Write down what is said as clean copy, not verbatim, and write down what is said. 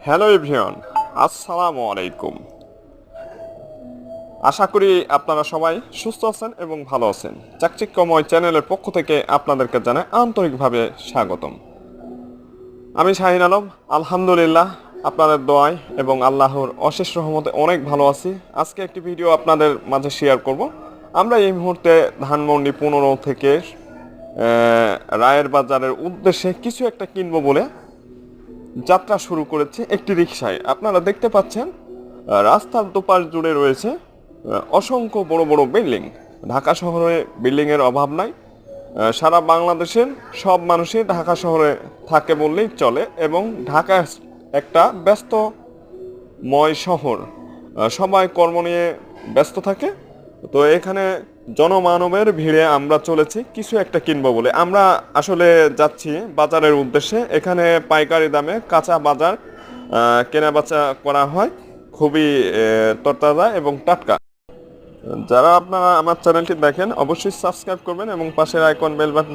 Hello everyone, আসসালামু আলাইকুম। আশা করি আপনারা সবাই সুস্থ আছেন এবং ভালো আছেন। চাকচিক্যময় চ্যানেলের পক্ষ থেকে আপনাদেরকে জানাই আন্তরিকভাবে স্বাগতম। আমি শাহিন আলম, আলহামদুলিল্লাহ আপনাদের দোয়ায় এবং আল্লাহর অশেষ রহমতে অনেক ভালো আছি। আজকে একটি ভিডিও আপনাদের মাঝে শেয়ার করব। আমরা এই মুহূর্তে ধানমন্ডি 15 থেকে রায়ের বাজারের উদ্দেশ্যে কিছু একটা কিনবো বলে যাত্রা শুরু করেছে একটি রিকশায়। আপনারা দেখতে পাচ্ছেন রাস্তার দুপাশ জুড়ে রয়েছে অসংখ্য বড় বড় বিল্ডিং। ঢাকা শহরে বিল্ডিং এর অভাব নাই। সারা বাংলাদেশের সব মানুষই ঢাকা শহরে থাকে বললেই চলে এবং ঢাকা একটা ব্যস্তময় শহর। সবাই কর্ম নিয়ে ব্যস্ত থাকে। তো এখানে জনমানবের ভিড়ে আমরা চলেছি কিছু একটা কিনবো বলে। আমরা আসলে যাচ্ছি বাজারের উদ্দেশ্যে। এখানে পাইকারি দামে কাঁচা বাজার কেনা বেচা করা হয়, খুবই তরতাজা এবং টাটকা। যারা আপনারা আমার চ্যানেলটি দেখেন অবশ্যই সাবস্ক্রাইব করবেন এবং পাশের আইকন বেল বাটন